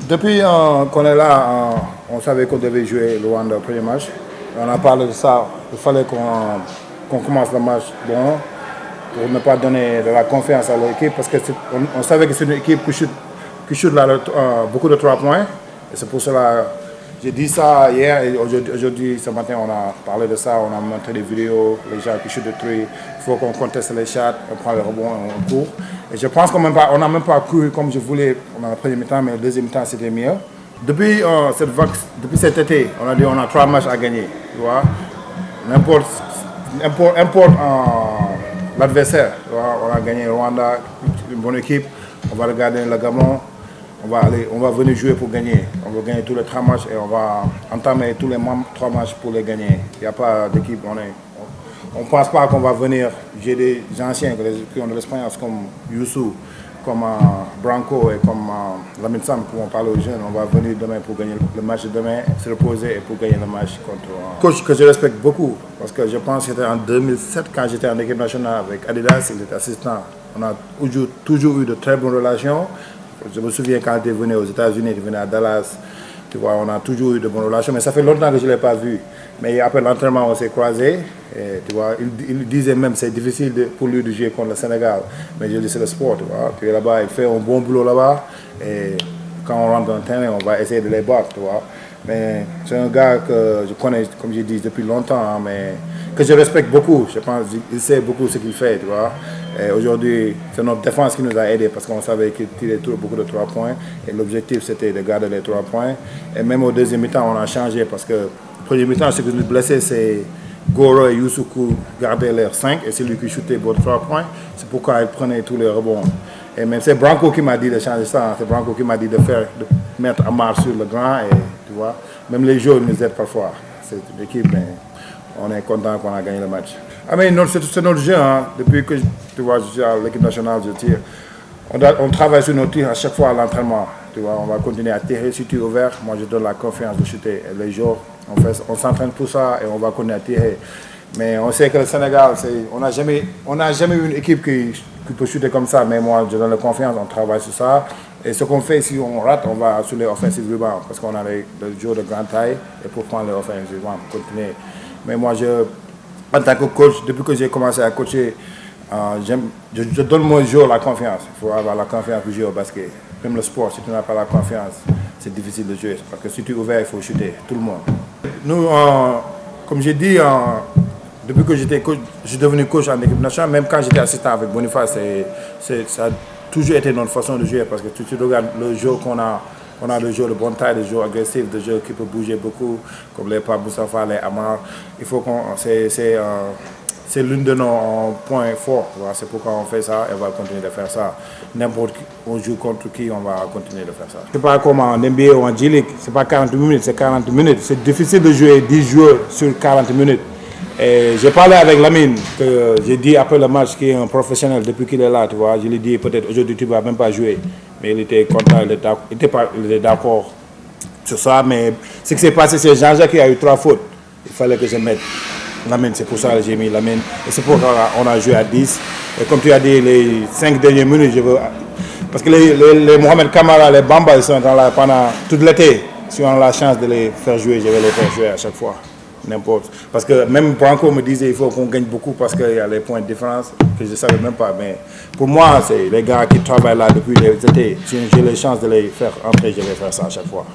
Depuis qu'on est là, on savait qu'on devait jouer le Rwanda au premier match. On a parlé de ça. Il fallait qu'on commence le match bon pour ne pas donner de la confiance à l'équipe parce qu'on savait que c'est une équipe qui shoot beaucoup de 3 points. Et c'est pour cela que j'ai dit ça hier et aujourd'hui, ce matin, on a parlé de ça. On a montré des vidéos, les gens qui shootent de 3. Il faut qu'on conteste les shots, on prend les rebonds et on court. Et je pense qu'on n'a même pas couru comme je voulais dans le premier mi-temps, mais le deuxième mi-temps, c'était mieux. Depuis cet été, on a dit on a 3 matchs à gagner. Tu vois? N'importe l'adversaire. On a gagné Rwanda, une bonne équipe. On va regarder le Gabon. On va venir jouer pour gagner. On va gagner tous les 3 matchs et on va entamer tous les 3 matchs pour les gagner. Il n'y a pas d'équipe. On ne pense pas qu'on va venir. J'ai des anciens qui ont de l'expérience comme Youssou, comme Branco et comme Lamine Sam pour en parler aux jeunes. On va venir demain pour gagner le match de demain, se reposer et pour gagner le match contre un coach que je respecte beaucoup. Parce que je pense que c'était en 2007 quand j'étais en équipe nationale avec Adidas, il était assistant. On a toujours eu de très bonnes relations. Je me souviens quand il venait aux États-Unis, il venait à Dallas. Tu vois, on a toujours eu de bonnes relations, mais ça fait longtemps que je ne l'ai pas vu. Mais après l'entraînement, on s'est croisés. Et, tu vois, il disait même que c'est difficile pour lui de jouer contre le Sénégal. Mais je dis c'est le sport, tu vois. Tu es là-bas, il fait un bon boulot là-bas. Et quand on rentre dans le terrain, on va essayer de les battre, tu vois. Mais c'est un gars que je connais, comme je dis, depuis longtemps, hein, mais que je respecte beaucoup. Je pense qu'il sait beaucoup ce qu'il fait, tu vois. Et aujourd'hui, c'est notre défense qui nous a aidés parce qu'on savait qu'il tirait beaucoup de 3 points. Et l'objectif, c'était de garder les 3 points. Et même au deuxième mi-temps, on a changé parce que le premier mi-temps, ce qui nous blessait, c'est Goro et Youssou qui gardaient leurs 5 et c'est lui qui shootait pour 3 points. C'est pourquoi il prenait tous les rebonds. Et même c'est Branco qui m'a dit de changer ça. C'est Branco qui m'a dit de mettre Amar sur le grand. Et tu vois, même les joueurs nous aident parfois. C'est une équipe, mais on est content qu'on a gagné le match. Ah mais c'est notre jeu, hein. Depuis que tu vois, je suis à l'équipe nationale, je tire. On travaille sur nos tirs à chaque fois à l'entraînement. Tu vois, on va continuer à tirer sur tir ouvert. Moi, je donne la confiance de shooter. Et les jours, on s'entraîne pour ça et on va continuer à tirer. Mais on sait que le Sénégal, on n'a jamais eu une équipe qui peut shooter comme ça. Mais moi, je donne la confiance, on travaille sur ça. Et ce qu'on fait, si on rate, on va sur les offensive rebounds. Parce qu'on a les joueurs de grande taille et pour prendre les offensive rebounds, pour continuer. Mais moi, en tant que coach, depuis que j'ai commencé à coacher, je donne mon joueur la confiance. Il faut avoir la confiance pour jouer au basket. Même le sport, si tu n'as pas la confiance, c'est difficile de jouer. Parce que si tu es ouvert, il faut shooter, tout le monde. Nous, comme j'ai dit, depuis que je suis devenu coach en équipe nationale, même quand j'étais assistant avec Boniface, ça a toujours été notre façon de jouer. Parce que tu regardes le jeu qu'on a. On a des joueurs de bonne taille, des joueurs agressifs, des joueurs qui peuvent bouger beaucoup, comme les Pape Moustapha, les Amar. Il faut c'est l'une de nos points forts. C'est pourquoi on fait ça et on va continuer de faire ça. N'importe qui, on joue contre qui, on va continuer de faire ça. C'est pas comme en NBA ou en G-League, c'est pas 40 minutes, c'est 40 minutes. C'est difficile de jouer 10 joueurs sur 40 minutes. Et j'ai parlé avec Lamine, que j'ai dit après le match qu'il est un professionnel depuis qu'il est là, tu vois. Je lui ai dit peut-être aujourd'hui tu ne vas même pas jouer. Mais il était content, il était d'accord sur ça. Mais ce qui s'est passé, c'est Jean-Jacques qui a eu 3 fautes. Il fallait que je mette Lamine, c'est pour ça que j'ai mis Lamine. Et c'est pourquoi on a joué à 10. Et comme tu as dit, les 5 dernières minutes, parce que les Mohamed Kamara, les Bamba, ils sont là pendant tout l'été. Si on a la chance de les faire jouer, je vais les faire jouer à chaque fois. N'importe. Parce que même Branco me disait qu'il faut qu'on gagne beaucoup parce qu'il y a les points de différence que je ne savais même pas. Mais pour moi, c'est les gars qui travaillent là depuis les étés. Si j'ai la chance de les faire entrer, je vais faire ça à chaque fois.